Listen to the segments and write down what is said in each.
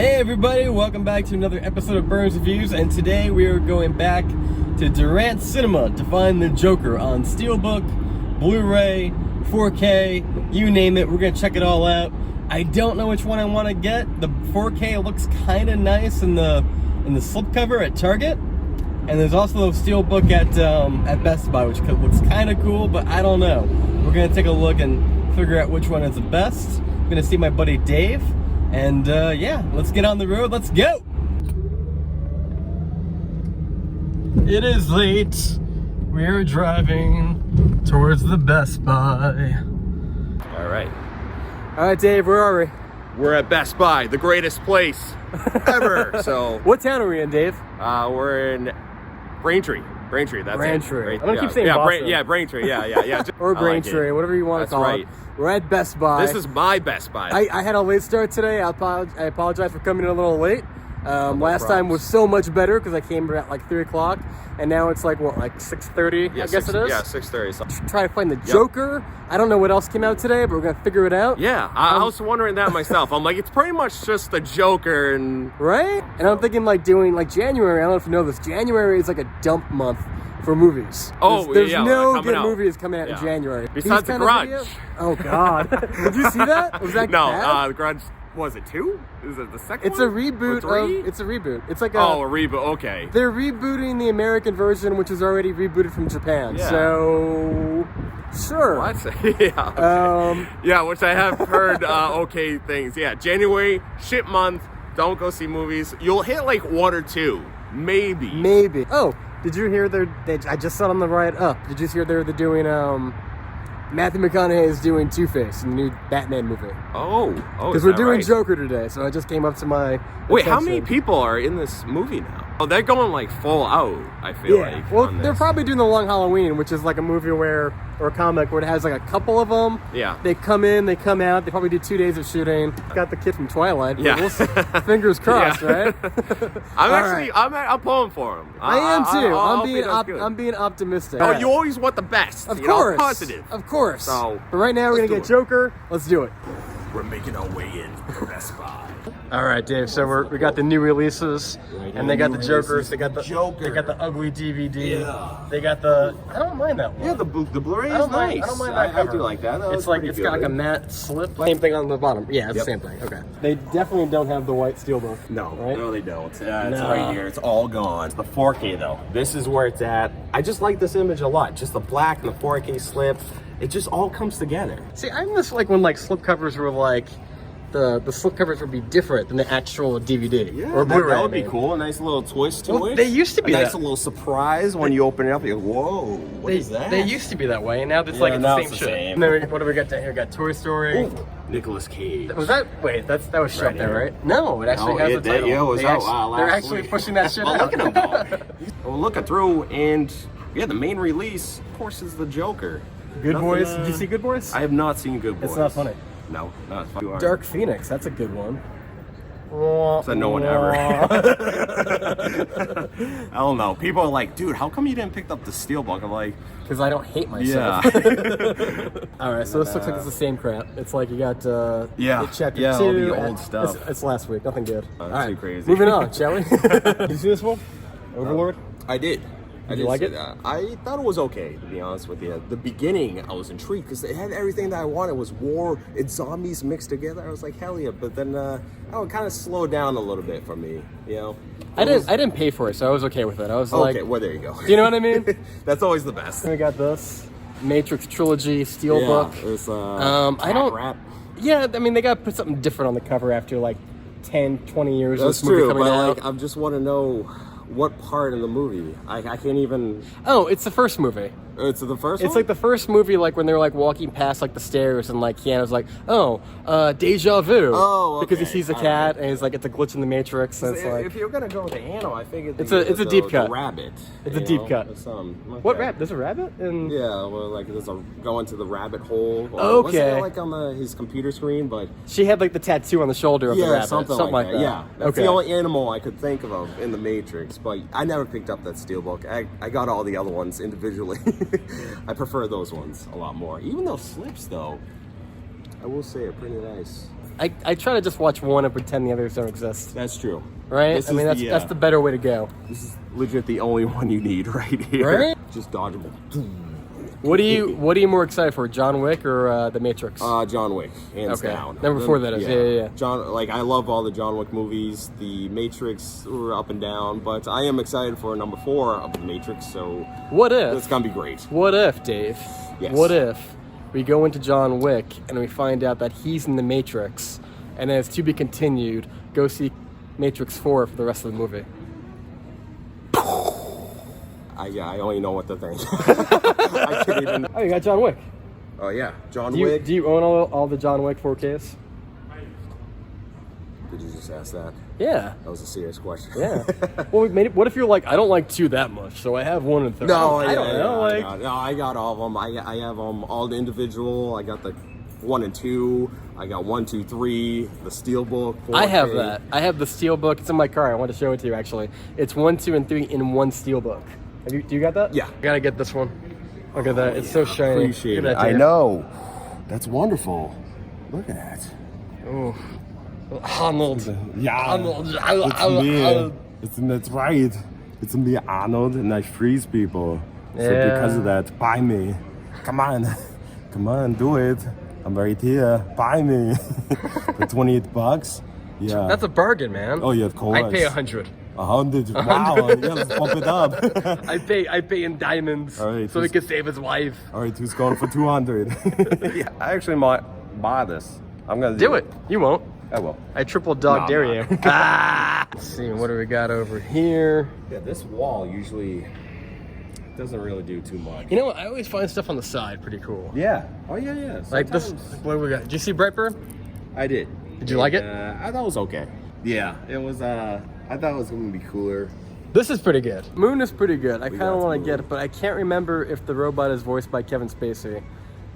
Hey everybody, welcome back to another episode of Burns Reviews, and today we are going back to Durant Cinema to find the Joker on Steelbook, Blu-ray, 4K, you name it. We're gonna check it all out. I don't know which one I want to get. The 4K looks kind of nice in the slipcover at Target, and there's also the Steelbook at Best Buy, which looks kind of cool, but I don't know. We're gonna take a look and figure out which one is the best. I'm gonna see my buddy Dave. And yeah, let's get on the road, let's go! It is late, we're driving towards the Best Buy. Alright Dave, where are we? We're at Best Buy, the greatest place ever. So what town are we in, Dave? we're in Braintree, that's Braintree. it. I'm gonna keep saying Boston. Braintree, yeah. Or Braintree, whatever you want to call it. We're at Best Buy. This is my Best Buy. I had a late start today. I apologize for coming in a little late. Last time was so much better because I came at like 3 o'clock, and now it's like what, like 6:30? Yeah, I guess it is. Yeah, 6:30. Try to find the Joker. I don't know what else came out today, but we're gonna figure it out. Yeah, I was wondering that myself. I'm like, it's pretty much just the Joker, and right. And I'm thinking like doing like January. I don't know if you know this. January is like a dump month for movies. There's no good movies coming out in January. Besides The Grudge. Oh God! Did you see that? Was that bad? The Grudge. Was it 2? Is it the second It's one? a reboot. It's a reboot. It's like a reboot. Okay. They're rebooting the American version, which is already rebooted from Japan. Yeah. So sure. What? Yeah. Okay. Yeah, which I have heard okay things. Yeah, January shit month. Don't go see movies. You'll hit like 1 or 2, maybe. Maybe. Oh, did you hear I just saw it on the ride up. Did you hear they're doing Matthew McConaughey is doing Two-Face in the new Batman movie. Oh, because we're doing Joker today, so I just came up to my Wait, how many people are in this movie now? Oh, they're going like full out, I feel like. Well, they're probably doing The Long Halloween, which is like a movie or a comic where it has like a couple of them. Yeah. They come in, they come out, they probably do 2 days of shooting. Got the kid from Twilight. Yeah. We'll see. Fingers crossed, right? I'm pulling for him. I am too. I'm being optimistic. Oh, you always want the best. Of course. Positive. Of course. So, but right now we're going to get Joker. Let's do it. We're making our way in for Best Buy. All right, Dave. So we got the new releases, and they got the Jokers. They got the Joker. They got the ugly DVD. Yeah. They got the. I don't mind that one. Yeah, the Blu-ray is nice. I don't mind that cover. I do like that. It's like it's got like a matte slip. Same thing on the bottom. Yeah, it's the same thing. Okay. They definitely don't have the white steelbook. No, right? No, they don't. It's right here. It's all gone. It's the 4K though. This is where it's at. I just like this image a lot. Just the black and the 4K slip. It just all comes together. See, I miss like when like slipcovers were like. The slipcovers would be different than the actual DVD or Blu-ray. That would be cool. A nice little twist to it. They used to be a nice little surprise when you open it up. You go, whoa, what is that? They used to be that way, and now it's like it's the same shit. And then what do we got down here? We got Toy Story. Ooh, Nicolas Cage. Was that? Wait, that was shot there, right? No, it actually has a title. Yeah, it was they're actually pushing that shit out. Look at them. Well, looking through, and yeah, the main release, of course, is the Joker. Good Boys. Did you see Good Boys? I have not seen Good Boys. It's not funny. No, not funny. Dark Phoenix, that's a good one. Said no one ever. I don't know. People are like, dude, how come you didn't pick up the Steelbook? I'm like, because I don't hate myself. Yeah. All right, so this looks like it's the same crap. It's like you got chapter 2. All the old stuff. It's last week. Nothing good. All right, too crazy. Moving on, shall we? Did you see this one? Overlord? I did. Did you like it? I thought it was okay, to be honest with you. The beginning, I was intrigued because it had everything that I wanted. It was war and zombies mixed together. I was like, hell yeah. But then it kind of slowed down a little bit for me, you know? I didn't pay for it, so I was okay with it. I was like... Okay, well, there you go. Do you know what I mean? That's always the best. We got this Matrix Trilogy Steelbook. Yeah, it's I don't... Wrap. Yeah, I mean, they got to put something different on the cover after like 10, 20 years of this movie coming out. Like, I just want to know... what part in the movie? I can't even... Oh, it's the first movie. It's the first one? It's like the first movie, like when they're like walking past like the stairs and like Keanu's like, oh, deja vu. Oh, okay. Because he sees a cat and he's like, it's a glitch in the Matrix. And it's like, if you're gonna go with the animal, I figured it's a deep cut. The rabbit. It's a deep cut. What rabbit? There's a rabbit? Yeah, well, like there's a going to the rabbit hole. Okay. Wasn't it like on his computer screen? But she had like the tattoo on the shoulder of the rabbit. something like that. Yeah, that's the only animal I could think of in the Matrix. But I never picked up that Steelbook. I got all the other ones individually. I prefer those ones a lot more. Even those slips, though, I will say are pretty nice. I try to just watch one and pretend the others don't exist. That's true. Right? I mean, that's the better way to go. This is legit the only one you need right here. Right? Just dodgeable. What are you more excited for, John Wick or The Matrix? John Wick, hands down. Number 4, that is. Yeah. I love all the John Wick movies. The Matrix were up and down, but I am excited for number 4 of The Matrix. So what if? It's gonna be great. What if, Dave? Yes. What if we go into John Wick and we find out that he's in The Matrix, and then it's to be continued? Go see Matrix 4 for the rest of the movie. I only know what to think. I can't even. Oh, you got John Wick. Oh yeah, John Wick. Do you own all the John Wick 4Ks? Did you just ask that? Yeah. That was a serious question. Yeah. Well, what if you're like, I don't like 2 that much, so I have 1 and 3. No, I don't know. I got all of them. I have them all the individual. I got the 1 and 2. I got 1, 2, 3. The Steelbook. 4K. I have that. I have the Steelbook. It's in my car. I want to show it to you. Actually, it's 1, 2, and 3 in one Steelbook. Do you got that? Yeah. I gotta get this one. Look at that. It's so shiny. Appreciate it. I know. That's wonderful. Look at that. Oh, Arnold. Yeah, Arnold. it's me. That's right. It's me, Arnold, and I freeze people. So Yeah. because of that, buy me. Come on, do it. I'm right here. Buy me. For $28. Yeah. That's a bargain, man. Oh yeah, of course. I pay 100. 100. Wow. Yeah, let's bump it up. I pay in diamonds, All right, so he can save his wife. All right, who's going for 200? Yeah, I actually might buy this. I'm gonna Do it. You won't. I will. I triple dog dare you. Let's see, what do we got over here? Yeah, this wall usually doesn't really do too much. You know what? I always find stuff on the side pretty cool. Yeah. Oh yeah. Like this. What do we got? Did you see Brightburn? I did. Did you like it? I thought it was okay. Yeah, it was. I thought it was gonna be cooler. This is pretty good. Moon is pretty good. I kind of got want to Moon. get it, but I can't remember if the robot is voiced by Kevin Spacey.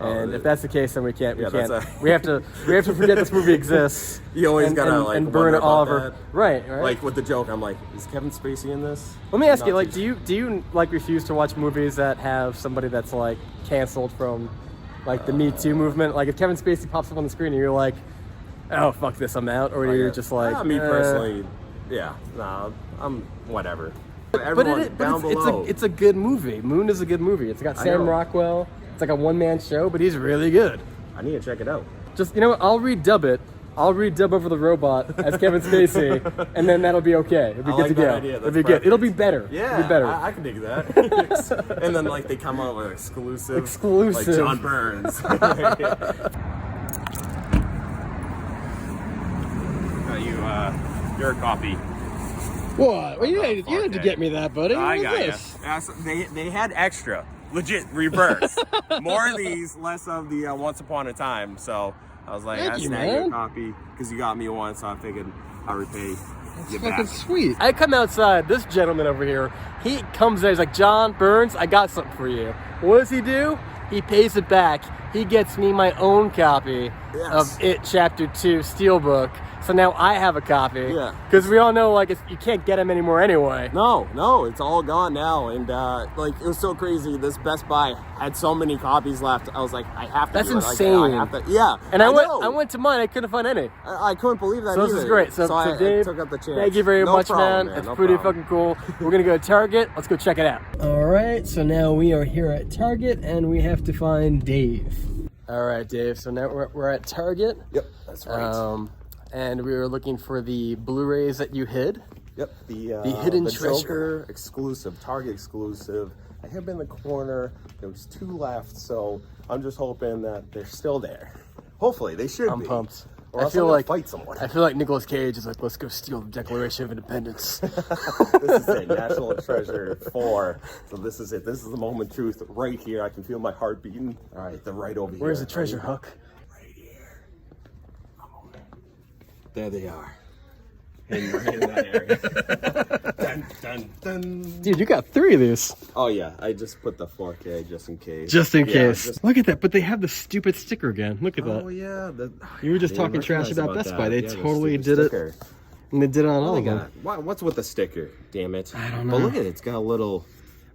And if that's the case, then we can't. We Yeah, can't. that's We have to forget this movie exists. You always and, gotta and, like and burn wonder it all about over. that. Right. Like with the joke, I'm like, is Kevin Spacey in this? Let me ask Not you, like, too- do you like refuse to watch movies that have somebody that's like canceled from, like, the Me Too movement? Like, if Kevin Spacey pops up on the screen and you're like, oh fuck this, I'm out, or you're just like, me personally, yeah, nah, I'm whatever. Everyone down below. it's a good movie. Moon is a good movie. It's got Sam know. Rockwell. It's like a one-man show, but he's really good. I need to check it out. Just, you know what, I'll redub it. I'll redub over the robot as Kevin Spacey, and then that'll be okay. It'll be I good like to that go. idea. It'll That's be good. perfect. It'll be better. Yeah, It'll be better. I can dig that. And then like they come out with exclusive, like John Burns. Your coffee. What? Well, you had to get me that, buddy. I What got is you. this? Yeah, so they had extra, legit reverse. More of these, less of the Once Upon a Time. So I was like, Thank I you, snagged man. your copy because you got me one, so I figured I'll repay you Fucking back. sweet. I come outside, this gentleman over here, he comes there, he's like, John Burns, I got something for you. What does he do? He pays it back. He gets me my own copy of It Chapter 2 Steelbook. So now I have a copy. Yeah. Because we all know, like, you can't get them anymore anyway. No, it's all gone now, and like it was so crazy. This Best Buy had so many copies left. I was like, I have to. That's do it. Like, insane. I have to, yeah. And I know. went to mine, I couldn't find any. I couldn't believe that. So this either. is great. So I Dave, took up the chance. thank you very No much, problem, man. It's no pretty problem. fucking cool. We're gonna go to Target. Let's go check it out. All right, so now we are here at Target, and we have to find Dave. All right, Dave. So now we're at Target. Yep, that's right. And we were looking for the Blu-rays that you hid. Yep, the hidden treasure. Joker exclusive, Target exclusive. I have been in the corner. There was 2 left, so I'm just hoping that they're still there. Hopefully, they should I'm be. pumped. Or I else feel I'm gonna like fight someone. I feel like Nicolas Cage is like, let's go steal the Declaration of Independence. This is it, National Treasure 4. So this is it. This is the moment of truth right here. I can feel my heart beating. All right, they're right over here. Where's the treasure, Right Hook? here. There they are. In that area. Dun, dun, dun. Dude, you got 3 of these. Oh yeah, I just put the 4K just in case. Just in Yeah, case. just- Look at that, but they have the stupid sticker again. Look at Oh that. yeah. You were just I didn't talking trash recognize about Best that. Buy. They Yeah, the totally stupid did it. sticker. And they did it on all Oh of my them. God. What's with the sticker? Damn it. I don't But know. look at it. It's got a little.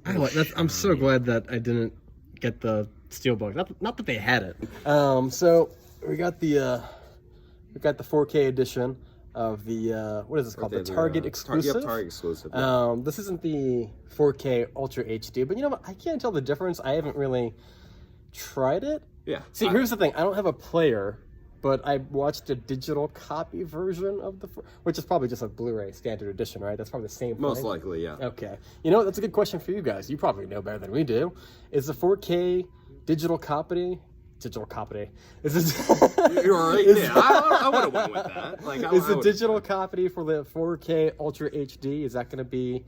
I'm so glad that I didn't get the Steelbook. Not that they had it. So we got the we got the 4K edition of the what is this called? The Target exclusive. Yep, Target exclusive. Yeah. This isn't the 4K Ultra HD, but you know what? I can't tell the difference. I haven't really tried it. Yeah. See, here's the thing. I don't have a player, but I watched a digital copy version of which is probably just a Blu-ray standard edition, right? That's probably the same thing. Most likely, yeah. Okay. You know what? That's a good question for you guys. You probably know better than we do. Is the 4K digital copy? Is it? You're right. Yeah, I would have went with that. Like, is the digital copy for the 4K Ultra HD? Is that going to be?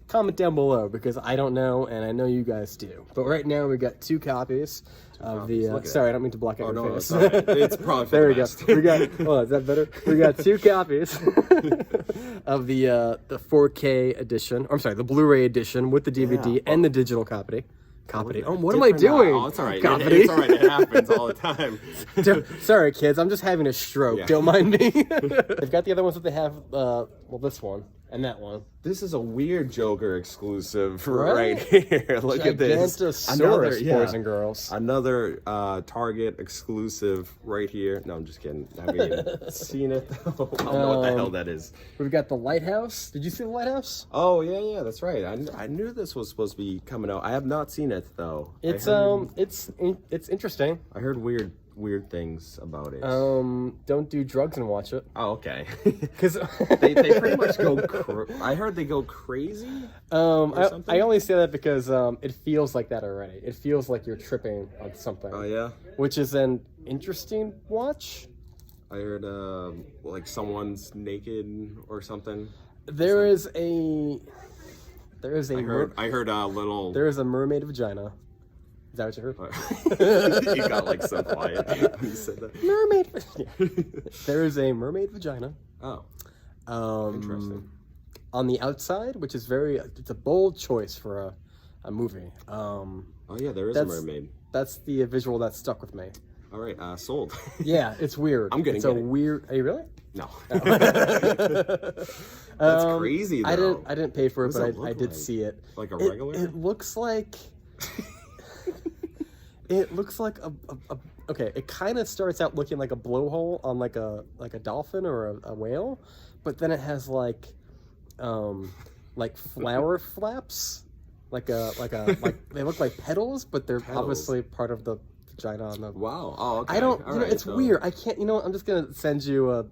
Comment down below because I don't know and I know you guys do. But right now we got two copies of the. Sorry, I don't mean to block out your face. No, it's probably there we go. We got. Oh, is that better? We got two copies of the 4K edition. I'm sorry, the Blu-ray edition with the DVD and the digital copy. Oh, what am I doing? Oh, it's all right. It's all right. It happens all the time. Sorry, kids. I'm just having a stroke. Yeah. Don't mind me. They've got the other ones that they have. Well, this one and that one. This is a weird Joker exclusive right here. Look at this. Gigantosaurus, boys and girls. Another Target exclusive right here. No, I'm just kidding. I haven't seen it. I don't know what the hell that is. We've got the Lighthouse. Did you see the Lighthouse? Oh yeah, that's right. I knew this was supposed to be coming out. I have not seen it though. It's interesting. I heard weird things about it. Don't do drugs and watch it. Oh, okay. Because they pretty much go. I heard they go crazy. I only say that because it feels like that already. It feels like you're tripping on something. Oh yeah. Which is an interesting watch. I heard like someone's naked or something. There is a. I heard a little. There is a mermaid vagina. Is that what you heard? You got like so quiet when you said that. Mermaid. There is a mermaid vagina. Oh. Interesting. On the outside, which is it's a bold choice for a movie. Oh yeah, there is a mermaid. That's the visual that stuck with me. All right, sold. Yeah, it's weird. I'm getting it. Weird. Are you really? No. Oh. That's crazy though. I didn't pay for it, but I did see it. Like a regular? It looks like. It looks like okay. It kind of starts out looking like a blowhole on like a dolphin or a whale, but then it has like flower flaps, like they look like petals, but they're obviously part of the vagina on the. Wow. Oh, okay. I don't. It's weird. I can't. I'm just gonna send you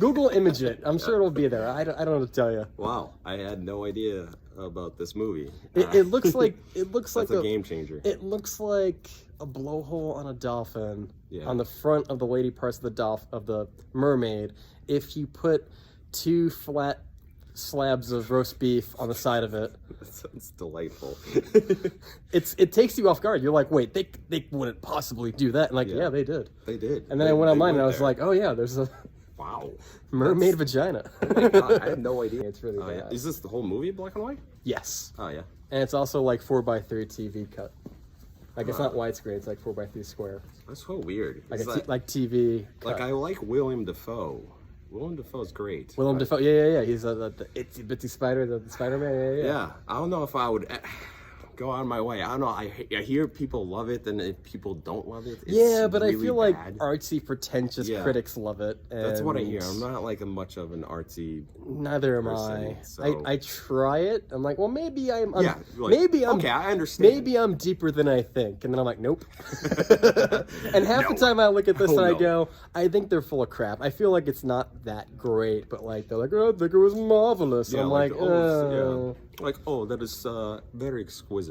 Google image it. I'm sure it'll be there. I don't know what to tell you. Wow. I had no idea about this movie. It looks like that's a game changer. It looks like a blowhole on a dolphin on the front of the lady parts of the mermaid. If you put two flat slabs of roast beef on the side of it. That sounds delightful. It takes you off guard. You're like, wait, they wouldn't possibly do that. And like, yeah, they did. They did. And then I went online and I was like, oh yeah, there's a mermaid vagina. Oh my God, I had no idea. It's really bad. Yeah. Is this the whole movie black and white? Yes. Oh yeah. And it's also like 4:3 TV cut. Like it's not widescreen. It's like 4:3 square. That's so weird. Like TV. Cut. Like I like William Dafoe. Willem Dafoe's great. Willem Dafoe, yeah. He's the itsy bitsy spider, the Spider-Man. Yeah. I don't know if I would go out of my way. I don't know. I hear people love it, and if people don't love it, it's but really I feel bad. like artsy, pretentious critics love it. And that's what I hear. I'm not like much of an artsy. Neither am person, I. so. I try it. I'm like, well, maybe I'm. Okay, I understand. Maybe I'm deeper than I think, and then I'm like, nope. And half the time I look at this and I go, I think they're full of crap. I feel like it's not that great, but like they're like, oh, I think it was marvelous. And I'm like, that is very exquisite.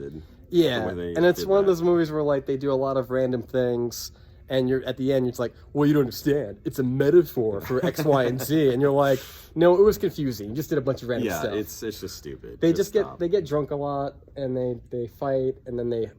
Yeah, and it's one of those movies where like they do a lot of random things, and you're at the end, you're just like, well, you don't understand. It's a metaphor for X, Y, and Z, and you're like, no, it was confusing. You just did a bunch of random stuff. Yeah, it's just stupid. They they get drunk a lot, and they fight, and then they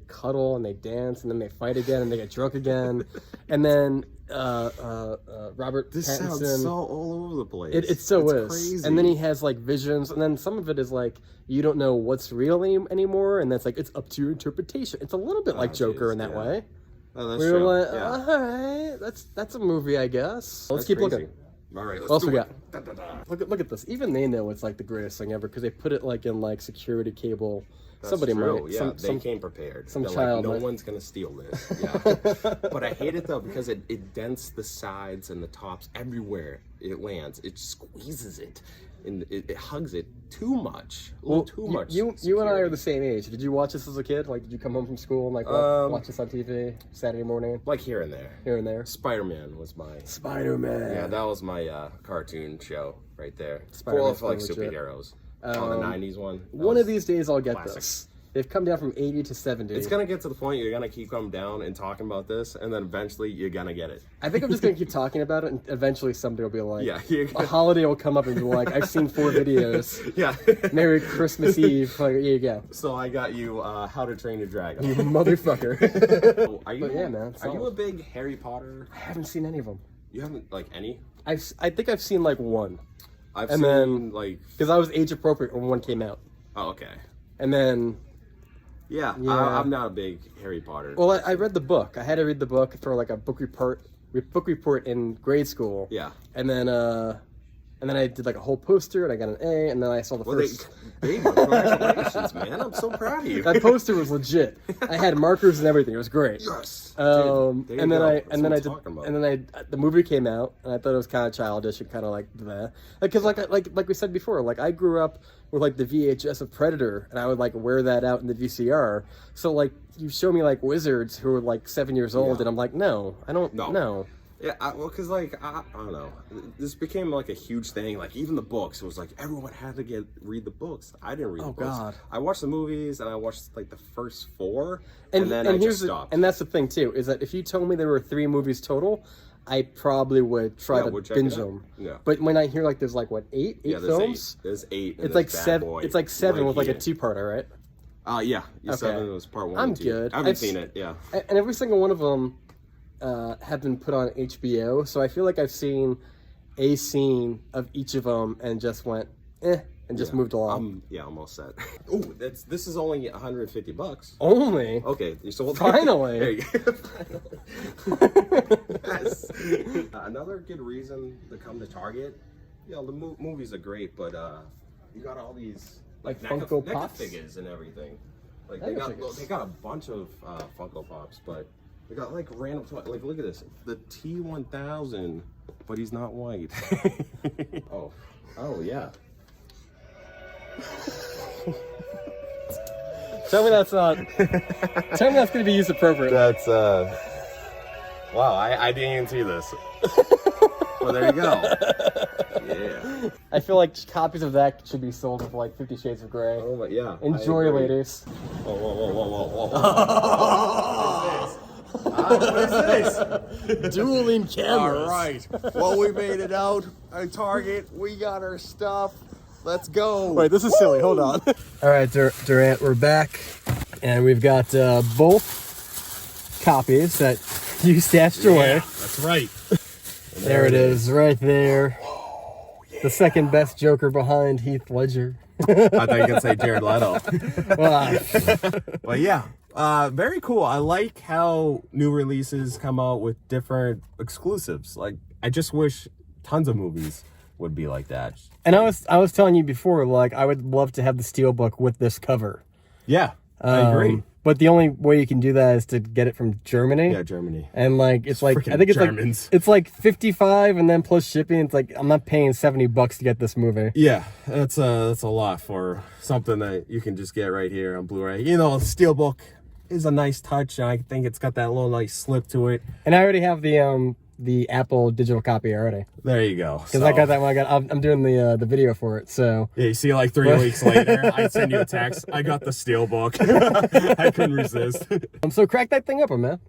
cuddle and they dance, and then they fight again, and they get drunk again, and then Robert This Pattinson, sounds so all over the place. It's crazy. And then he has like visions, and then some of it is like you don't know what's real anymore, and that's like it's up to your interpretation. It's a little bit like Joker in that way. Oh, that's We're true. like, all right, that's a movie, I guess. Let's keep looking. All right, What else we got? Look at this. Even they know it's like the greatest thing ever because they put it like in like security cable Somebody true. might. Yeah, they came prepared. Some They're child like, no might. one's gonna steal this. Yeah. But I hate it though because it dents the sides and the tops everywhere it lands. It squeezes it, and it hugs it too much. A little too much. You and I are the same age. Did you watch this as a kid? Like, did you come home from school and like watch this on TV Saturday morning? Like here and there. Here and there. Spider-Man was my. Spider-Man. Yeah, that was my cartoon show right there. Spider-Man's Full of like legit. superheroes. On the 90s one. One of these days I'll get classic. this. They've come down from 80 to 70. It's gonna get to the point you're gonna keep coming down and talking about this, and then eventually you're gonna get it. I think I'm just gonna keep talking about it, and eventually somebody will be like, Yeah, you're a holiday will come up and be like, I've seen 4 videos. Yeah. Merry Christmas Eve. Like, here you go. So I got you How to Train Your Dragon. You motherfucker. Are you? But yeah, man, Are you solid. a big Harry Potter? I haven't seen any of them. You haven't like any? I think I've seen like one, I've And seen then- like. because I was age appropriate when one came out, Oh, okay. and then Yeah, Yeah. I'm not a big Harry Potter. well, I read the book. I had to read the book for like a book report in grade school. Yeah. And then I did like a whole poster, and I got an A, and then I saw the Well, first. baby, congratulations, man! I'm so proud of you. That poster was legit. I had markers and everything. It was great. Yes. And Dude, there you then go. I That's and then what I I'm did talking about. and then the movie came out, and I thought it was kind of childish and kind of like that. Because like we said before, like I grew up with like the VHS of Predator, and I would like wear that out in the VCR. So like you show me like wizards who are like 7 years old, Yeah. and I'm like, no, I don't No. know. Yeah, well, cause like I don't know, this became like a huge thing. Like even the books, it was like everyone had to read the books. I didn't read the books. God. I watched the movies and I watched like the first 4, and then I here's just stopped. and that's the thing too, is that if you told me there were 3 movies total, I probably would try Yeah, to we'll check binge it out. them. Yeah. But when I hear like there's like what eight yeah, films, There's 8. and it's there's like Bad 7. Boy It's like 7 right with like a here. 2-parter, right? Yeah, Okay. 7 was part 1. I'm and 2. good. I haven't I've seen s- it. Yeah. And every single one of them have been put on HBO, so I feel like I've seen a scene of each of them and just went and just moved along. I'm all set. Oh, this is only $150. Only Okay, you sold it? Finally. There you go. Yes. Another good reason to come to Target. You know, the movies are great, but you got all these Like NECA Funko Pops? figures and everything. Like NECA figures. they got a bunch of Funko Pops, but they got like random toys. Like look at this, the T1000, but he's not white. oh yeah. Tell me that's not. Tell me that's going to be used appropriately. That's wow, I didn't even see this. Well, there you go. Yeah. I feel like copies of that should be sold for like 50 Shades of Grey. Oh my, yeah. Enjoy, I agree. ladies. Whoa. What is this? Dueling cameras. All right. Well, we made it out at Target. We got our stuff. Let's go. Wait, this is silly. Hold on. All right, Durant, we're back, and we've got both copies that you stashed away. That's right. There it is, right there. The second best Joker behind Heath Ledger. I thought you could say Jared Leto. Wow. But yeah, very cool. I like how new releases come out with different exclusives. Like, I just wish tons of movies would be like that. And I was telling you before, like I would love to have the Steelbook with this cover. Yeah, I agree. But the only way you can do that is to get it from Germany. Yeah, Germany. And like it's like Freaking I think it's Germans. like it's like 55 and then plus shipping. It's like I'm not paying $70 to get this movie. Yeah, that's a lot for something that you can just get right here on Blu-ray. You know, Steelbook is a nice touch, and I think it's got that little nice slip to it. And I already have the Apple digital copy already. There you go. Because I got that one. I'm doing the video for it. So Yeah, you see, like 3 weeks later, I send you a text. I got the Steelbook. I couldn't resist. so crack that thing up, man.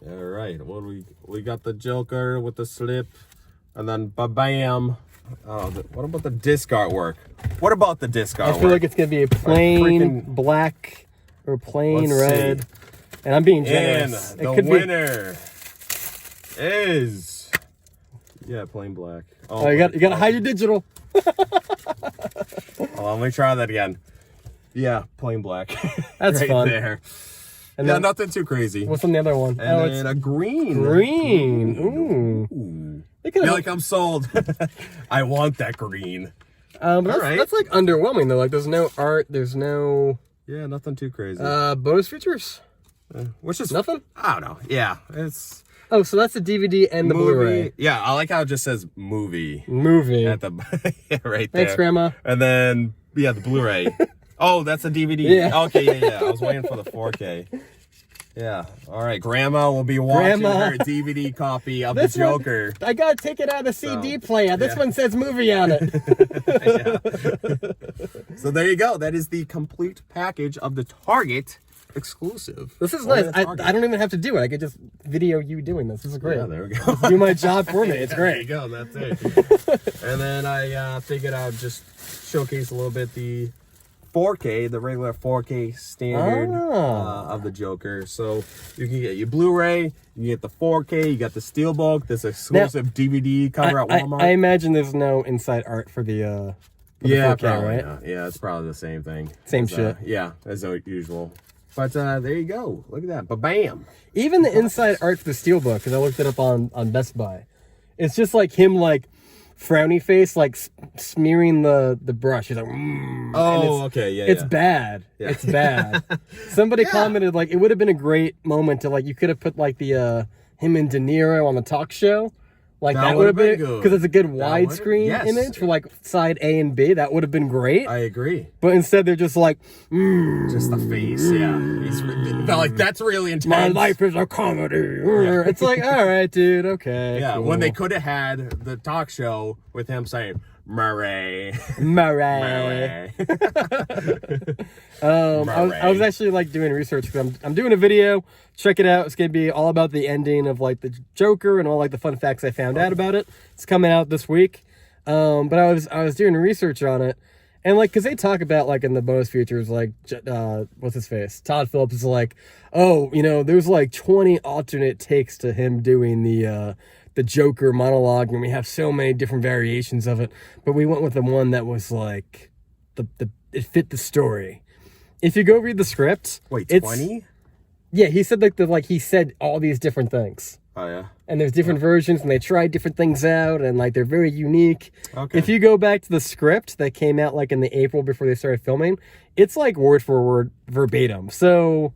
All right, what do we got the Joker with the slip, and then ba-bam. Oh, what about the disc artwork? What about the disc artwork? I feel like it's gonna be a plain freaking- black or plain Let's red. see. And I'm being And generous. the winner is plain black. Oh, you gotta hide your digital. Oh, let me try that again. Yeah, plain black. That's right fun. there. And Yeah, then, nothing too crazy. what's on the other one? And it's then a green. green. Ooh. Ooh. They I could've- feel like I'm sold. I want that green. but that's, Alright. that's like underwhelming though. Like there's no art. There's no. Yeah, nothing too crazy. Bonus features? Which is Nothing? I don't know. Yeah, it's Oh, so that's the DVD and the Blu-ray. Yeah, I like how it just says movie Movie. at the right there. Thanks, Grandma. And then the Blu-ray. Oh, that's a DVD. Yeah. Okay, yeah. I was waiting for the 4K. Yeah. All right. Grandma will be watching her DVD copy of the Joker. I gotta take it out of the CD player. This one says movie on it. So there you go. That is the complete package of the Target exclusive. This is nice. I don't even have to do it. I could just video you doing this. This is great. Yeah, there we go. Do my job for me. It's great. There you go. That's it. And then I figured I would just showcase a little bit the 4K, the regular 4K standard of the Joker. So you can get your Blu-ray, you can get the 4K, you got the Steelbook, this exclusive DVD cover at Walmart. I imagine there's no inside art for the 4K, probably, right? Yeah, it's probably the same thing. Same shit. Yeah, as usual. But there you go. Look at that. Ba-bam. Even the inside art for the Steelbook, because I looked it up on Best Buy, it's just like him, like, frowny face, like smearing the brush. He's like, Okay, yeah. It's bad. Yeah. It's bad. Somebody commented, like, it would have been a great moment to, like, you could have put, like, the him and De Niro on the talk show. Like, that would have been good. Because it's a good widescreen image for, like, side A and B. That would have been great. I agree. But instead, they're just like, just the face, They're like, that's really intense. My life is a comedy. Yeah. It's like, all right, dude, okay. Yeah, cool. when they could have had the talk show with him saying, Murray. I was actually like doing research because I'm doing a video. Check it out. It's gonna be all about the ending of like the Joker and all like the fun facts I found out about it. It's coming out this week. But I was doing research on it, and like because they talk about like in the bonus features like what's his face, Todd Phillips is like, oh, you know, there's like 20 alternate takes to him doing the Joker monologue, and we have so many different variations of it, but we went with the one that was like it fit the story. If you go read the script, wait, 20? Yeah, he said like he said all these different things. Oh yeah. And there's different versions, and they tried different things out, and like they're very unique. Okay. If you go back to the script that came out like in the April before they started filming, it's like word for word verbatim. So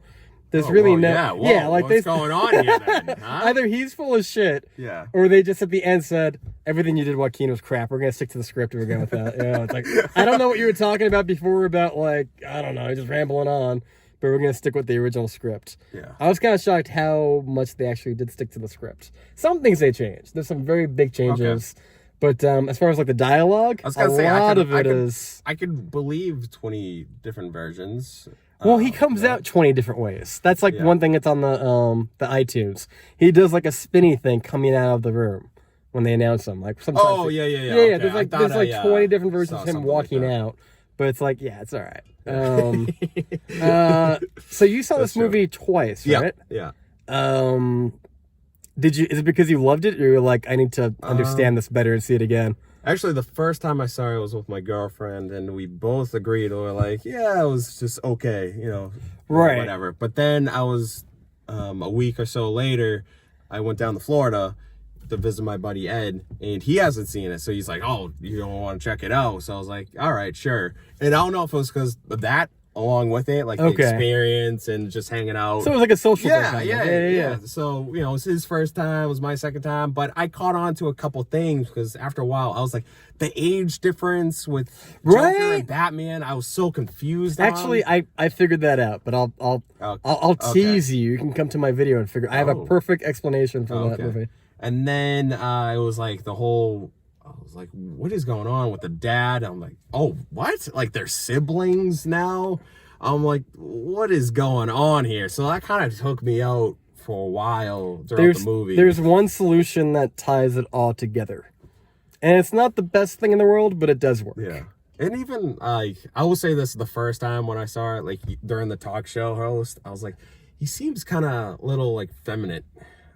there's really no like what's going on here then? Huh? Either he's full of shit, or they just at the end said everything you did, Joaquin, was crap. We're gonna stick to the script and we're going with that. You know, it's like I don't know what you were talking about before about like I don't know, just rambling on, but we're gonna stick with the original script. Yeah, I was kind of shocked how much they actually did stick to the script. Some things they changed. There's some very big changes. Okay. But as far as like the dialogue, I could believe 20 different versions. Well, he comes out 20 different ways. That's like one thing that's on the iTunes. He does like a spinny thing coming out of the room when they announce him. Like sometimes. Oh yeah. Okay. There's like 20 different versions of him walking out. But it's like, yeah, it's all right. So you saw this movie twice, right? Yeah. Is it because you loved it, or you're like, I need to understand this better and see it again? Actually, the first time I saw it was with my girlfriend, and we both agreed. We were like, yeah, it was just okay, you know, whatever. But then I was, a week or so later, I went down to Florida to visit my buddy Ed, and he hasn't seen it. So he's like, oh, you don't want to check it out? So I was like, all right, sure. And I don't know if it was because of that, along with it, like the experience and just hanging out. So it was like a social thing. Yeah. So, you know, it was his first time, it was my second time, but I caught on to a couple things because after a while I was like, the age difference with Joker and Batman, I was so confused. Actually, I figured that out, but I'll tease you. You can come to my video and figure. I have a perfect explanation for that movie. And then it was like I was like, what is going on with the dad? I'm like, oh, what? Like, they're siblings now? I'm like, what is going on here? So that kind of took me out for a while throughout the movie. There's one solution that ties it all together. And it's not the best thing in the world, but it does work. Yeah. And even, like, I will say this the first time when I saw it, like, during the talk show host, I was like, he seems kind of little, like, feminine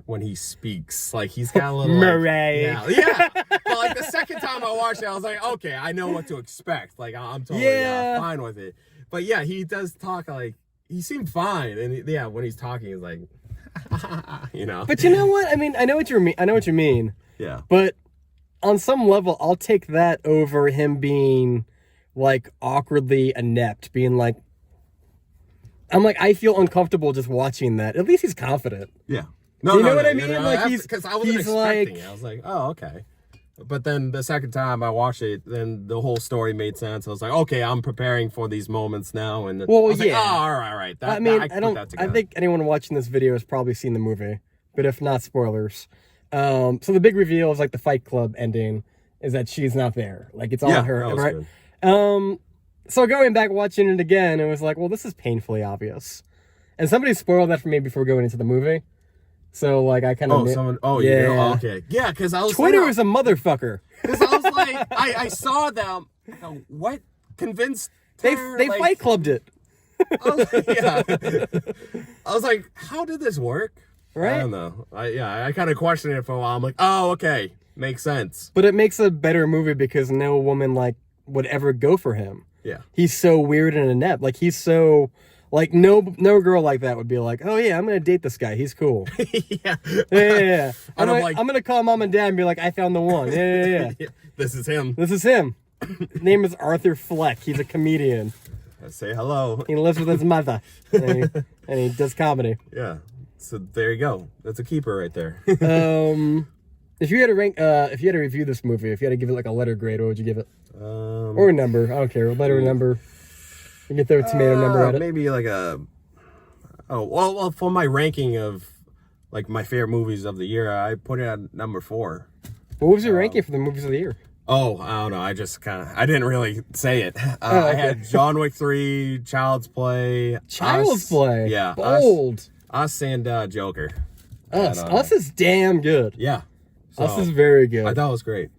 when he speaks. Like, he's got a little Murray. Like, yeah. But like the second time I watched it, I was like, okay, I know what to expect. Like, I'm totally fine with it. But yeah, he does talk like, he seemed fine. And when he's talking, he's like, you know. But you know what? I mean, I know what you mean. Yeah. But on some level, I'll take that over him being like awkwardly inept, being like, I'm like, I feel uncomfortable just watching that. At least he's confident. Yeah. No, you know what I mean? Like because I wasn't expecting it. I was like, oh, okay. But then the second time I watched it, then the whole story made sense. I was like, okay, I'm preparing for these moments now. And well, I was yeah. like, oh, all right. I mean, I think anyone watching this video has probably seen the movie, but if not, spoilers. So the big reveal is like the Fight Club ending is that she's not there. Like it's all her, right? Good. So going back watching it again, it was like, well, this is painfully obvious. And somebody spoiled that for me before going into the movie. So, like, I kind of... yeah. Okay. Yeah, because I was... Twitter is a motherfucker. Because I was like, I saw them. What? Convinced They like, Fight Clubbed it. I was like, how did this work? Right? I don't know. I kind of questioned it for a while. I'm like, oh, okay. Makes sense. But it makes a better movie because no woman, like, would ever go for him. Yeah. He's so weird and inept. Like, he's so... Like, no girl like that would be like, oh, yeah, I'm going to date this guy. He's cool. Yeah. I'm going to call mom and dad and be like, I found the one. Yeah. This is him. Name is Arthur Fleck. He's a comedian. Say hello. He lives with his mother. and he does comedy. Yeah. So there you go. That's a keeper right there. If you had to review this movie, if you had to give it like a letter grade, what would you give it? Or a number. I don't care. A letter or number. You can throw a tomato number at it. Maybe like well, for my ranking of like my favorite movies of the year, I put it at number 4. What was your ranking for the movies of the year? Oh, I don't know. I just I didn't really say it. I had John Wick 3, Child's Play. Child's Play? Yeah. Bold. Us and Joker. Us is damn good. Yeah. So, Us is very good. I thought it was great.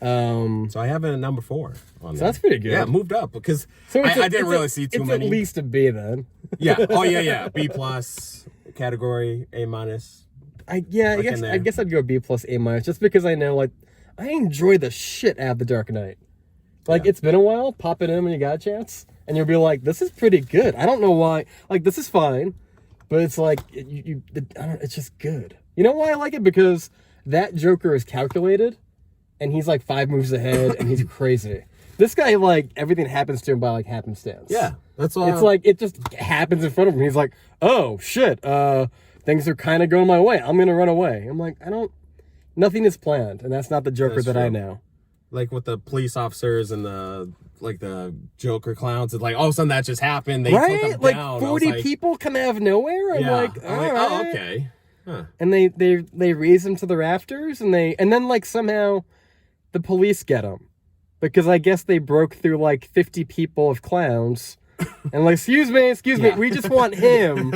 So I have it at number 4. So that's pretty good. Yeah, moved up because I didn't really see too many. It's at least a B then. Yeah. Oh yeah. B+ category, A-. I guess I'd go B+, A-, just because I know like I enjoy the shit out of The Dark Knight. Like it's been a while, pop it in when you got a chance, and you'll be like, this is pretty good. I don't know why. Like this is fine, but it's like it's just good. You know why I like it? Because that Joker is calculated. And he's like 5 moves ahead, and he's crazy. This guy, like, everything happens to him by, like, happenstance. Yeah, that's all. It's like, it just happens in front of him. He's like, oh, shit, things are kind of going my way. I'm going to run away. I'm like, nothing is planned, and that's not the Joker that I know. Like, with the police officers and the Joker clowns, it's like, all of a sudden that just happened. They took them down. 40 people come out of nowhere? I'm like, all right. Oh, okay. Huh. And they raise him to the rafters, and then, like, somehow... the police get him because I guess they broke through like 50 people of clowns and like, excuse me, we just want him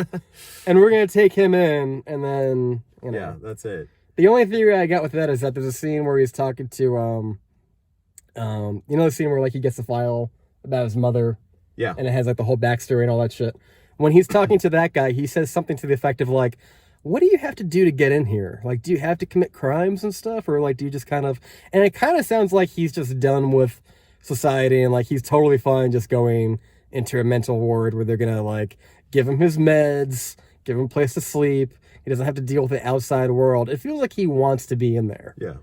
and we're going to take him in. And then, yeah, that's it. The only theory I got with that is that there's a scene where he's talking to, the scene where like he gets the file about his mother. Yeah. And it has like the whole backstory and all that shit. When he's talking to that guy, he says something to the effect of like, what do you have to do to get in here? Like, do you have to commit crimes and stuff? Or, like, do you just kind of... And it kind of sounds like he's just done with society and, like, he's totally fine just going into a mental ward where they're going to, like, give him his meds, give him a place to sleep. He doesn't have to deal with the outside world. It feels like he wants to be in there. Yeah.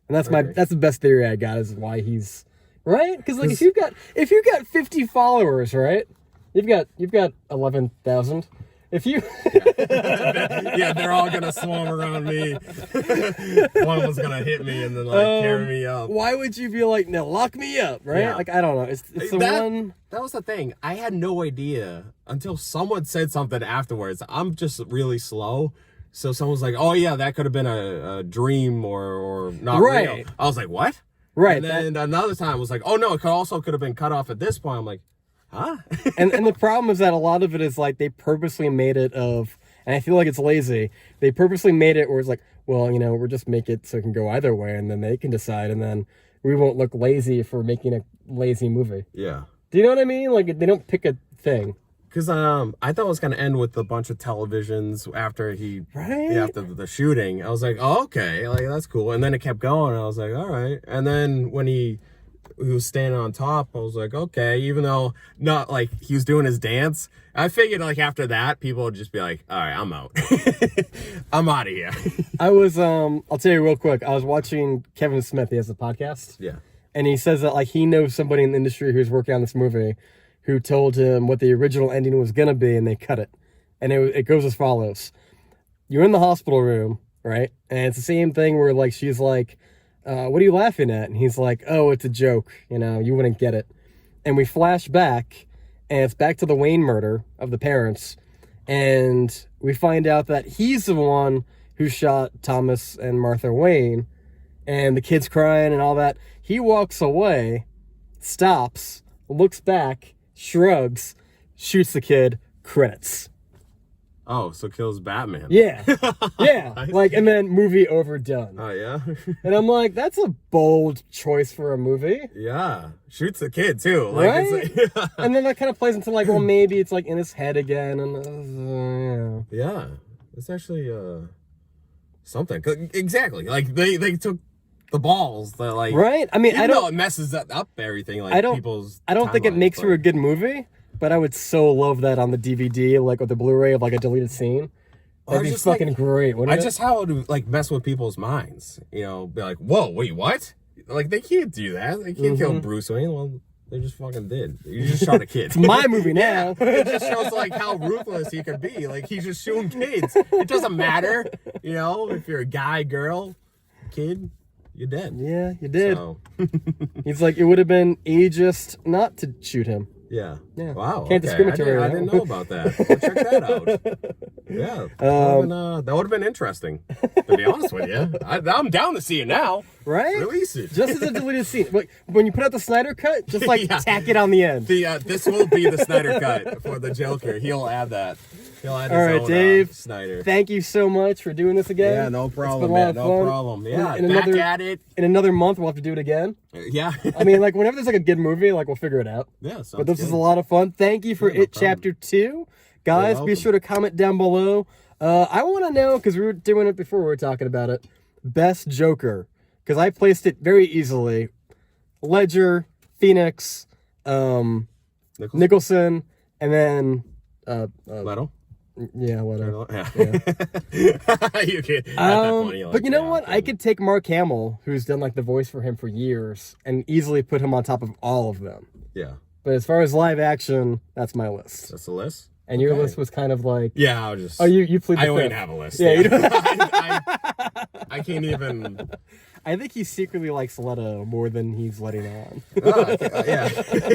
And that's the best theory I got is why he's... Right? Because, like, if you've got 50 followers, right? You've got 11,000... If you... yeah, they're all going to swarm around me. One was going to hit me and then, like, carry me up. Why would you be like, no, lock me up, right? Yeah. Like, I don't know. It's the one... That was the thing. I had no idea until someone said something afterwards. I'm just really slow. So someone's like, oh, yeah, that could have been a dream or not real. I was like, what? Right. And then another time was like, oh, no, it could have been cut off at this point. I'm like, huh? and the problem is that a lot of it is like they purposely made it of, and I feel like it's lazy. They purposely made it where it's like, well, we'll just make it so it can go either way, and then they can decide, and then we won't look lazy for making a lazy movie. Yeah. Do you know what I mean? Like they don't pick a thing. Because I thought it was going to end with a bunch of televisions after after the shooting. I was like, oh, okay, like that's cool. And then it kept going. I was like, all right. And then when he was standing on top, I was like, okay, even though not like he was doing his dance, I figured like after that people would just be like, all right, I'm out. I'm out of here. I was I'll tell you real quick, I was watching Kevin Smith. He has a podcast. Yeah. And he says that like he knows somebody in the industry who's working on this movie who told him what the original ending was gonna be, and they cut it. And it goes as follows: you're in the hospital room, right? And it's the same thing where like she's like, "What are you laughing at?" And he's like, "Oh, it's a joke. You know, you wouldn't get it." And we flash back, and it's back to the Wayne murder of the parents, and we find out that he's the one who shot Thomas and Martha Wayne, and the kid's crying and all that. He walks away, stops, looks back, shrugs, shoots the kid, credits. Oh, so kills Batman. Yeah. Yeah. Like, and then movie overdone. Oh, yeah? And I'm like, that's a bold choice for a movie. Yeah. Shoots the kid, too. Like, Right? It's like, And then that kind of plays into like, well, maybe it's like in his head again. And yeah. It's actually something. 'Cause exactly. Like, they took the balls that, like... right? I mean, even I don't... though it messes up everything, like, people's I don't think it timelines, makes but- for a good movie, but I would so love that on the DVD, like with the Blu-ray of like a deleted scene. That'd be just, fucking like, great, wouldn't it? just how it would, like, mess with people's minds. You know, be like, whoa, wait, what? Like, they can't do that. They can't kill Bruce Wayne. Well, they just fucking did. You just shot a kid. It's my movie now. It just shows, like, how ruthless he could be. Like, he's just shooting kids. It doesn't matter, you know, if you're a guy, girl, kid, you're dead. Yeah, you did. So, He's like, it would have been ageist not to shoot him. yeah. Yeah. Wow. Can't discriminate. I didn't know about that. Well, check that out. Yeah. That would have been interesting, to be honest with you. I'm down to see it now. Right? Release it. Just as a deleted scene. Like, when you put out the Snyder cut, just like Yeah. tack it on the end. This will be the Snyder cut for the Joker. He'll add that. He'll add his All right, own, Dave. Snyder. Thank you so much for doing this again. Yeah, no It's problem, been a lot man. of No fun. problem. Yeah, In back another- at it. In another month, we'll have to do it again. Yeah. I mean, like, whenever there's like a good movie, like, we'll figure it out. Yeah, But this is a lot of fun. Thank you for Yeah, no It problem. Chapter 2. Guys, be welcome. sure to comment down below. I want to know, because we were doing it before we were talking about it, best Joker. Because I placed it very easily. Ledger, Phoenix, Nicholson, and then... Leto? yeah, whatever. Yeah. You can. But you know what? I could take Mark Hamill, who's done like the voice for him for years, and easily put him on top of all of them. Yeah. But as far as live action, that's my list. That's the list? And your Okay. list was kind of like... Yeah, I'll just... Oh, you plead the I don't even fifth. have a list. Yeah, you don't... I can't even... I think he secretly likes Leto more than he's letting on. Yeah.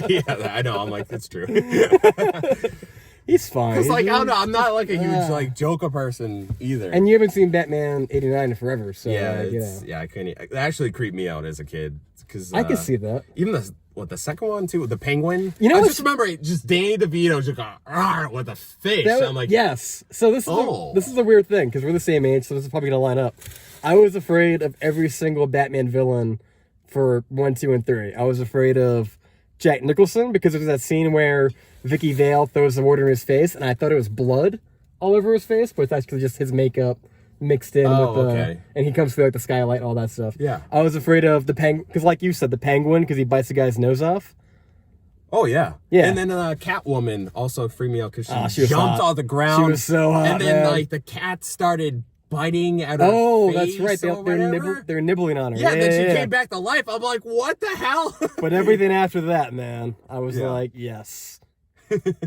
Yeah, I know. I'm like, it's true. He's fine. It's like, I don't know. I'm not like a huge like Joker person either. And you haven't seen Batman 89 in forever, so yeah, like, you it's, know. yeah, I couldn't. It actually creeped me out as a kid because I can see that. Even the second one too, the Penguin. You know I what's- just remember it, just Danny DeVito just going "Arr," with a face. That was- I'm like, yes. So this is this is a weird thing because we're the same age, so this is probably gonna line up. I was afraid of every single Batman villain for 1, 2, and 3. I was afraid of Jack Nicholson because there's that scene where Vicky Vale throws the water in his face, and I thought it was blood all over his face, but it's actually just his makeup mixed in with the, okay. and he comes through like the skylight and all that stuff. Yeah. I was afraid of the penguin because, like you said, the penguin because he bites the guy's nose off. oh yeah, Yeah. And then Catwoman also freaked me out because she she was jumped hot. off the ground. She was so hot, and then man. like the cat started biting at her Oh, face. that's right. or They're, whatever. they're nibbling on her. Yeah, then she yeah. came back to life. I'm like, what the hell? But everything after that, man, I was Yeah. like, yes.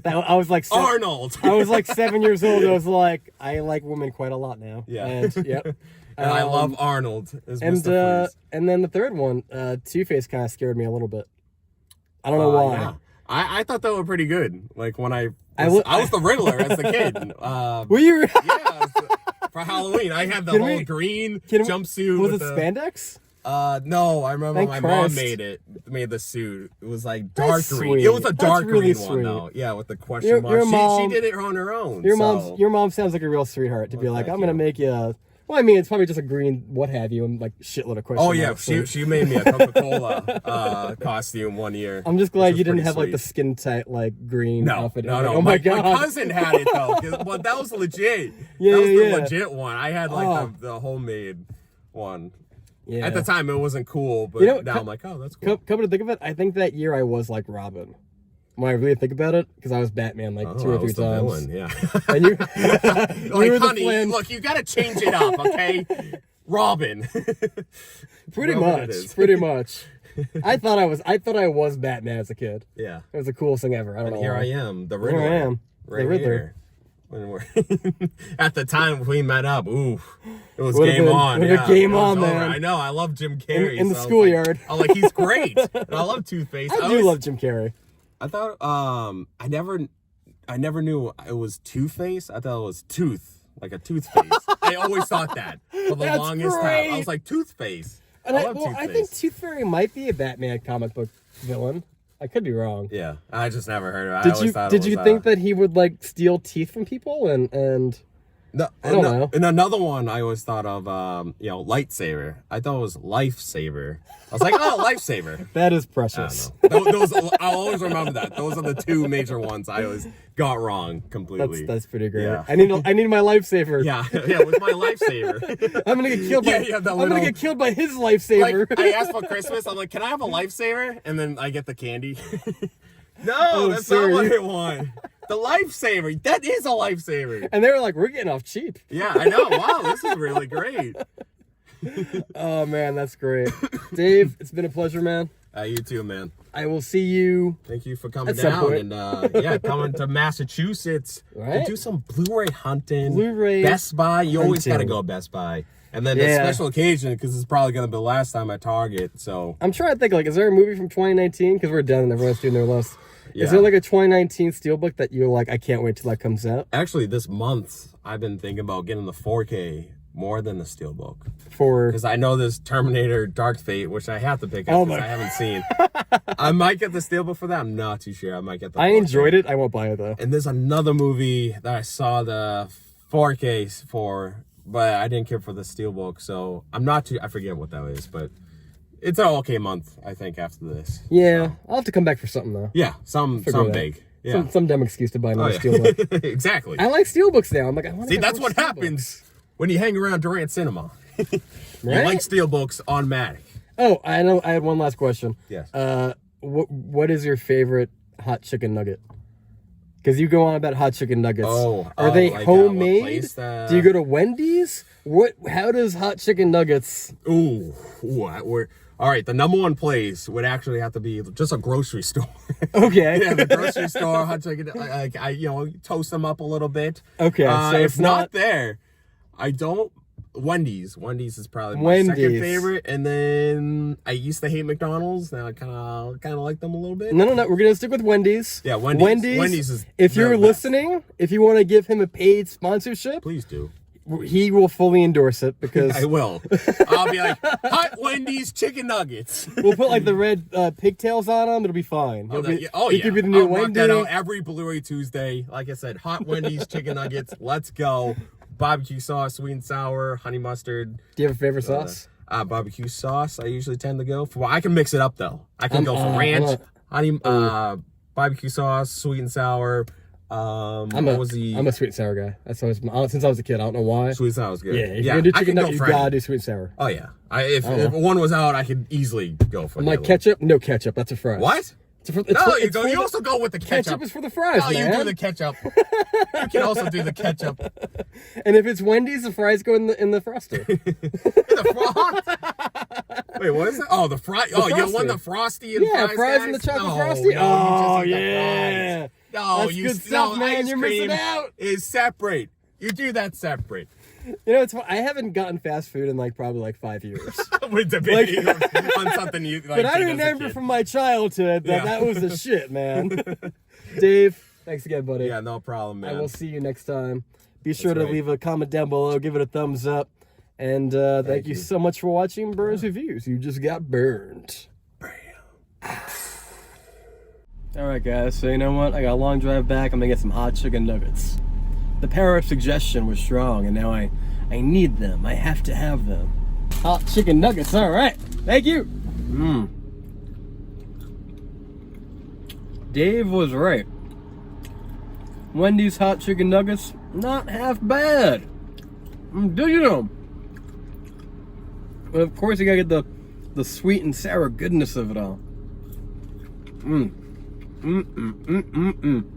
I was like, Arnold. I was like 7 years old. I was like, I like women quite a lot now. Yeah. And, yep. And I love Arnold as And Mr. Freeze. and then the third one, Two-Face kind of scared me a little bit. I don't know why. Yeah. I thought they were pretty good. Like when I I was the Riddler as a kid. Were you? Yeah, for Halloween. I had the Can whole we- green Can- jumpsuit. Was with it the, spandex? No, I remember Thank my Christ. mom made the suit. It was like dark That's green. sweet. It was a That's dark really green one sweet. though. Yeah, with the question Your mark. mom- She did it on her own. Your so. mom sounds like a real sweetheart to be like, thank I'm gonna you. make you. Well, I mean, it's probably just a green what have you and like shitload of questions. Oh yeah, she made me a Coca-Cola costume one year. I'm just glad which you was didn't pretty have like the sweet. skin tight like green No, outfit. no. Oh my god. My cousin had it though, but that was legit. Yeah, that was yeah, the yeah. legit one. I had like Oh. the homemade one. Yeah. At the time, it wasn't cool, but You know, now I'm like, oh, that's cool. Come to think of it, I think that year I was like Robin. When I really think about it, because I was Batman like 2 or I 3 was the times. villain, yeah. And you, Like, you were the honey, Flynn. look, you gotta change it up, okay? Robin. Pretty Robin it much. is. Pretty much. I thought I was Batman as a kid. Yeah. It was the coolest thing ever. I don't know. Here why. I am, the Riddler. Here I am, right the Riddler. Here. When we're at the time we met up, ooh, it was Would've game been- on. would've Yeah, game it was on, over. man. I know. I love Jim Carrey In the so I was schoolyard. Like, I'm like, he's great. And I love Toothpaste. I do love Jim Carrey. I thought I never knew it was Two-Face. I thought it was Tooth, like a toothpaste. I always thought that for the That's longest time. great. I was like, Toothpaste. And I love I Toothpaste. think Tooth Fairy might be a Batman comic book villain. I could be wrong. Yeah, I just never heard of it. I always thought Did it you was, think that he would like steal teeth from people and No, I don't know. And another one I always thought of, lightsaber. I thought it was lifesaver. I was like, oh, lifesaver. that is I precious. don't know. Those, I'll always remember that. Those are the two major ones I always got wrong completely. That's pretty great. Yeah. I need my lifesaver. Yeah, with my lifesaver. I'm gonna get killed by Yeah, the I'm gonna little- get killed by his lifesaver. Like, I asked for Christmas. I'm like, can I have a lifesaver? And then I get the candy. No, Oh, that's sorry. not what I want. The lifesaver. That is a lifesaver. And they were like, we're getting off cheap. Yeah, I know. Wow, this is really great. Oh man, that's great. Dave, it's been a pleasure, man. You too, man. I will see you. Thank you for coming At some down point. and coming to Massachusetts Right. and do some Blu-ray hunting. Blu-ray Best Buy. You always got to hunting. go Best Buy. And then Yeah. the special occasion because it's probably gonna be the last time at Target. So I'm trying to think, like, is there a movie from 2019? Because we're done and everyone's doing their list. Yeah. Is there like a 2019 Steelbook that you're like, I can't wait till that comes out? actually, this month I've been thinking about getting the 4K more than the Steelbook For because I know this Terminator Dark Fate, which I have to pick up Oh because my- I haven't seen. I might get the Steelbook for that. I'm not too sure. I might get the. I 4K. enjoyed it. I won't buy it though. And there's another movie that I saw the 4K for, but I didn't care for the Steelbook, so I'm not too. I forget what that is, but it's an okay month, I think, after this. Yeah, I'll have to come back for something though. Yeah, some Figure it out. big. Yeah, Some dumb excuse to buy another Oh, yeah. Steelbook. exactly. I like Steelbooks now. I'm like, I want to See, that's what happens when you hang around Durant Cinema. You Right? like Steelbooks automatic. Oh, I know. I had one last question. Yes. What is your favorite hot chicken nugget? Because you go on about hot chicken nuggets. Are they like, what homemade? place, Do you go to Wendy's? How does hot chicken nuggets? Ooh, we're all right. The number one place would actually have to be just a grocery store. Okay. Yeah, the grocery store, hot chicken. I toast them up a little bit. Okay, so if it's not not- there, I don't. Wendy's is probably my second Wendy's. favorite, and then I used to hate McDonald's. Now I kind of like them a little bit. No. We're gonna stick with Wendy's. Yeah, Wendy's. Wendy's is If the you're best. listening, if you want to give him a paid sponsorship, Please do. he will fully endorse it because I will. I'll be like hot Wendy's chicken nuggets. we'll put like the red pigtails on them. It'll be fine. He'll be, he could be the new I'll rock that Wendy. out every Blu-ray Tuesday. Like I said, hot Wendy's chicken nuggets. Let's go. Barbecue sauce, sweet and sour, honey mustard. Do you have a favorite sauce? Barbecue sauce. I usually tend to go for. Well, I can mix it up though. I can go for I'm ranch, a- honey, barbecue sauce, sweet and sour. I'm What was the a sweet and sour guy. That's always since I was a kid. I don't know why. sweet and sour was good. Yeah, if you're gonna do I chicken can go nugget, you for any. gotta do sweet and sour. Oh yeah. If one was out, I could easily go for. I'm the like other one. ketchup, no ketchup. That's a fries. What? It's No, for- you it's go. for You the- also go with the ketchup. ketchup is for the fries, Oh, man. you do the ketchup. You can also do the ketchup. And if it's Wendy's, the fries go in the froster. Wait, what is it? Oh, the fry. Oh, you want Frosty. the frosty and Yeah, fries, fries and the guys? chocolate No, frosty. no, you Oh, just eat the yeah. fries. No, That's you good stuff, man. ice You're missing cream out. Is separate. You do that separate. You know, it's I haven't gotten fast food in probably 5 years. We're debating on something you like. But I did as a remember kid. from my childhood that Yeah. that was the shit, man. Dave, thanks again, buddy. Yeah, no problem, man. I will see you next time. Be sure to right. leave a comment down below, give it a thumbs up, and thank you so much for watching Burns Reviews. You just got burned. All right, guys. So you know what? I got a long drive back. I'm gonna get some hot chicken nuggets. The power of suggestion was strong, and now I need them. I have to have them. Hot chicken nuggets. All right. Thank you. Dave was right. Wendy's hot chicken nuggets, not half bad. I'm digging them. But of course, you gotta get the sweet and sour goodness of it all.